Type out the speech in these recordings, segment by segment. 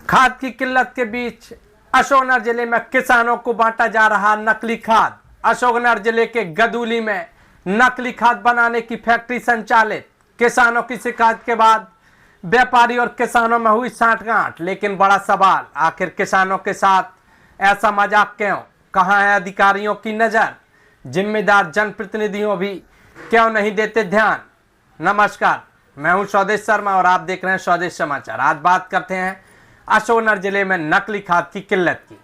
खाद की किल्लत के बीच अशोकनगर जिले में किसानों को बांटा जा रहा नकली खाद। अशोकनगर जिले के गदूली में नकली खाद बनाने की फैक्ट्री संचालित। किसानों की शिकायत के बाद व्यापारी और किसानों में हुई सांठगांठ। लेकिन बड़ा सवाल, आखिर किसानों के साथ ऐसा मजाक क्यों? कहां है अधिकारियों की नजर? जिम्मेदार जनप्रतिनिधियों भी क्यों नहीं देते ध्यान? नमस्कार, मैं हूं स्वदेश शर्मा और आप देख रहे हैं स्वदेश समाचार। आज बात करते हैं अशोकनगर जिले में नकली खाद की किल्लत की।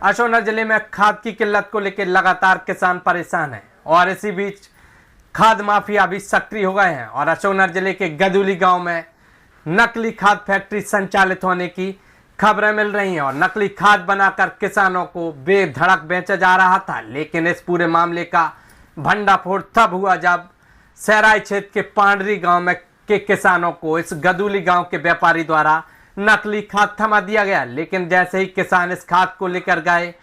अशोकनगर जिले में खाद की किल्लत को लेकर लगातार किसान परेशान हैं और इसी बीच खाद माफिया भी सक्रिय हो गए हैं और अशोकनगर जिले के गदूली गांव में नकली खाद फैक्ट्री संचालित होने की खबरें मिल रही हैं और नकली खाद बनाकर किसानों को बेधड़क बेचा जा रहा था। लेकिन इस पूरे मामले का भंडाफोड़ तब हुआ जब सहराई क्षेत्र के पांडरी गांव में के किसानों को इस गदूली गांव के व्यापारी द्वारा नकली खाद थमा दिया गया। लेकिन जैसे ही किसान इस खाद को लेकर गए,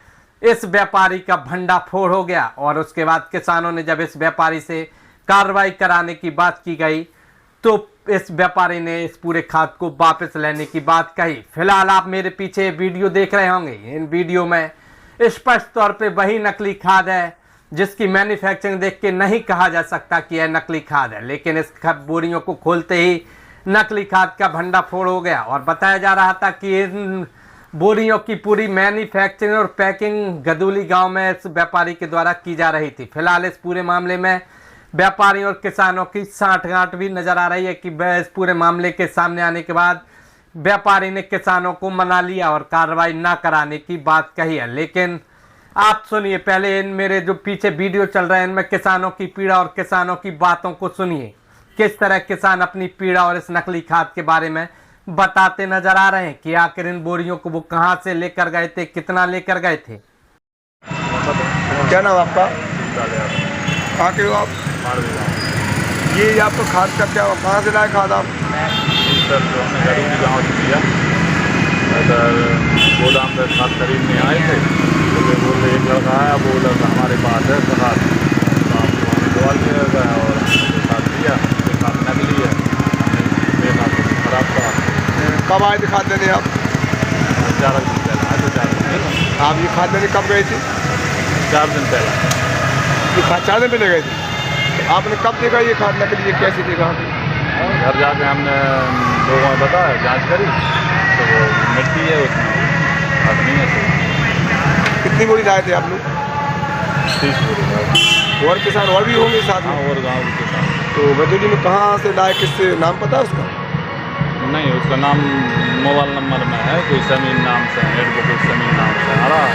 इस व्यापारी का भंडाफोड़ हो गया और उसके बाद किसानों ने जब इस व्यापारी से कार्रवाई कराने की बात की गई तो इस व्यापारी ने इस पूरे खाद को वापस लेने की बात कही। फिलहाल आप मेरे पीछे वीडियो देख रहे होंगे। इन वीडियो में स्पष्ट तौर पे वही नकली खाद है जिसकी मैन्युफैक्चरिंग देख के नहीं कहा जा सकता कि यह नकली खाद है। लेकिन इस बोरियों को खोलते ही नकली खाद का भंडाफोड़ हो गया और बताया जा रहा था कि इन बोरियों की पूरी मैन्युफैक्चरिंग और पैकिंग गदूली गांव में इस व्यापारी के द्वारा की जा रही थी। फिलहाल इस पूरे मामले में व्यापारियों और किसानों की सांठगांठ भी नजर आ रही है कि इस पूरे मामले के सामने आने के बाद व्यापारी ने किसानों को मना लिया और कार्रवाई न कराने की बात कही है। लेकिन आप सुनिए पहले इन मेरे जो पीछे वीडियो चल रहे हैं इनमें किसानों की पीड़ा और किसानों की बातों को सुनिए। किस तरह किसान अपनी पीड़ा और इस नकली खाद के बारे में बताते नजर आ रहे हैं कि आखिर इन बोरियों को वो कहां से लेकर गए थे, कितना लेकर गए थे। क्या नाम आपका? कहाँ के हो आप? ये आपको खाद का क्या, कहाँ से लाए खाद आप? सर तो हमने गरीबी गाँव से दिया। इधर गोदाम पे खाद खरीदने आए थे तो वे बोले एक लड़का आया, वो लड़का हमारे पास है खाद, तो आपको हमें दवा लिया गया और हमने खाद दिया। ये खाद नकली है, देखा तो खराब था। कब आए थे खाद देने आप? 4 दिन पहले आए थे। 4 दिन पहले आप ये खाद देने कब गए थे? 4 दिन पहले ये खाद 4 दिन पहले गए थे। तो आपने कब देखा ये खाद नकली है, कैसे देखा? घर जाके हमने लोगों ने बताया, जांच करी तो वो मिट्टी है, उसमें खाद नहीं है। कितनी बोरी लाए थे आप लोग? 30 बोरी। और किसान और भी होंगे साथ में? और गाँव के किसान। तो गदूली में कहाँ से लाए, किससे, नाम पता है उसका? नहीं, उसका नाम मोबाइल नंबर में है, कोई समीन नाम से, एडवोकेट समीन नाम से आ रहा है।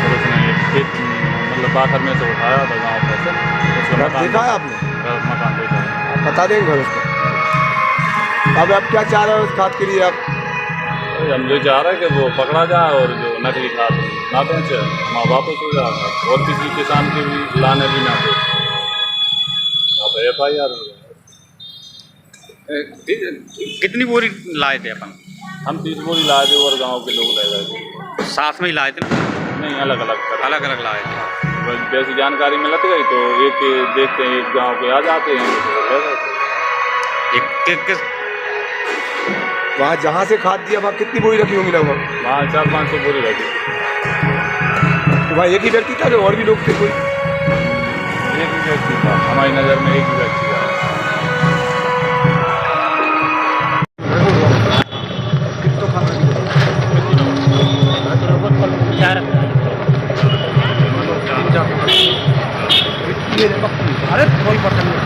और उसने एक खेत मतलब बाखर में से उठाया था गाँव पे से। उसका देखा है आपने? मकान देखा है। आप बता देंगे घर उसका। अब आप क्या चाह रहे हो उस खाद के लिए? आप हम जो चाह रहे हैं कि वो पकड़ा जाए और जो नकली खाद ना बेचे, हमारा वापस हो जाए और किसी किसान के भी लाने भी ना दे। अब FIR हो जाए। कितनी बोरी लाए थे अपन? हम 30 बोरी लाए थे और गाँव के लोग ले गए थे। साथ में ही लाए थे ना? नहीं, अलग अलग अलग अलग लाए थे। जैसी जानकारी मिलत गई तो एक देखते हैं, एक गांव के आ जाते हैं तो ले गए। किस वहाँ जहाँ से खाद दिया वहाँ कितनी बोरी रखी होंगी लगभग? वहाँ 400-500 बोरी रखी। तो वहाँ एक ही व्यक्ति था और भी लोग थे कोई? एक ही व्यक्ति था, हमारी नज़र में एक ही व्यक्ति था। अरे कोई पसंद नहीं।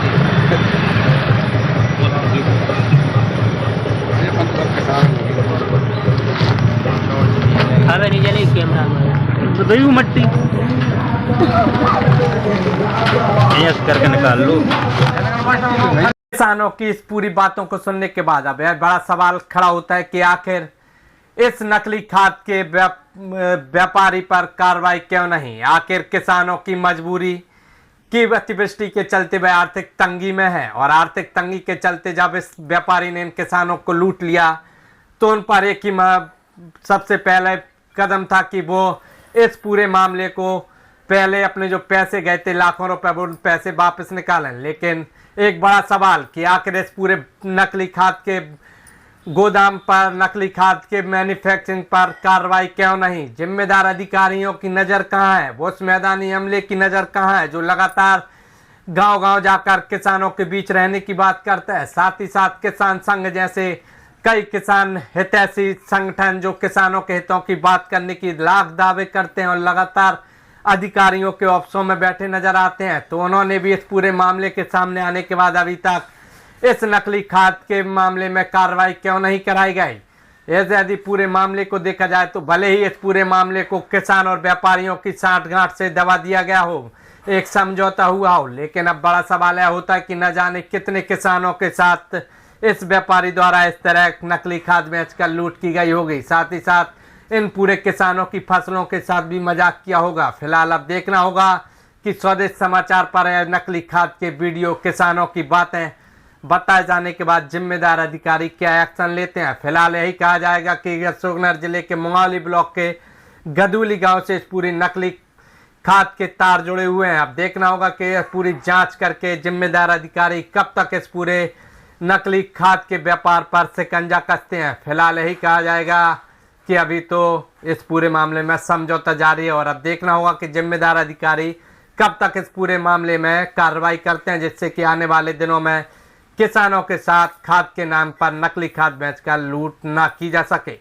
हमें नहीं चले कैमरा में तो गई मट्टी करके निकाल लो। किसानों की इस पूरी बातों को सुनने के बाद अब यह बड़ा सवाल खड़ा होता है कि आखिर इस नकली खाद के व्यापारी पर कार्रवाई क्यों नहीं? आखिर किसानों की मजबूरी की अतिवृष्टि के चलते वह आर्थिक तंगी में है और आर्थिक तंगी के चलते जब इस व्यापारी ने इन किसानों को लूट लिया तो उन पर एक ही सबसे पहले कदम था कि वो इस पूरे मामले को पहले अपने जो पैसे गए थे लाखों रुपए वो पैसे वापस निकालें। लेकिन एक बड़ा सवाल कि आखिर इस पूरे नकली खाद के गोदाम पर नकली खाद के मैन्युफैक्चरिंग पर कार्रवाई क्यों नहीं? जिम्मेदार अधिकारियों की नज़र कहाँ है? वो उस मैदानी अमले की नज़र कहाँ है जो लगातार गांव-गांव जाकर किसानों के बीच रहने की बात करता है? साथ ही साथ किसान संघ जैसे कई किसान हितैषी संगठन जो किसानों के हितों की बात करने की लाख दावे करते हैं और लगातार अधिकारियों के ऑफिसों में बैठे नजर आते हैं, तो उन्होंने भी इस पूरे मामले के सामने आने के बाद अभी तक इस नकली खाद के मामले में कार्रवाई क्यों नहीं कराई गई? ऐसे यदि पूरे मामले को देखा जाए तो भले ही इस पूरे मामले को किसान और व्यापारियों की साठगांठ से दबा दिया गया हो, एक समझौता हुआ हो, लेकिन अब बड़ा सवाल यह होता है कि न जाने कितने किसानों के साथ इस व्यापारी द्वारा इस तरह नकली खाद बेचकर लूट की गई होगी। साथ ही साथ इन पूरे किसानों की फसलों के साथ भी मजाक किया होगा। फिलहाल अब देखना होगा कि स्वदेश समाचार पर नकली खाद के वीडियो, किसानों की बातें बताए जाने के बाद जिम्मेदार अधिकारी क्या एक्शन लेते हैं। फिलहाल यही कहा जाएगा कि अशोकनगर जिले के मुंगावली ब्लॉक के गदूली गांव से इस पूरी नकली खाद के तार जुड़े हुए हैं। अब देखना होगा कि पूरी जांच करके जिम्मेदार अधिकारी कब तक इस पूरे नकली खाद के व्यापार पर शिकंजा कसते हैं। फिलहाल यही कहा जाएगा कि अभी तो इस पूरे मामले में समझौता जारी है और अब देखना होगा कि जिम्मेदार अधिकारी कब तक इस पूरे मामले में कार्रवाई करते हैं, जिससे कि आने वाले दिनों में किसानों के साथ खाद के नाम पर नकली खाद बेचकर लूट ना की जा सके।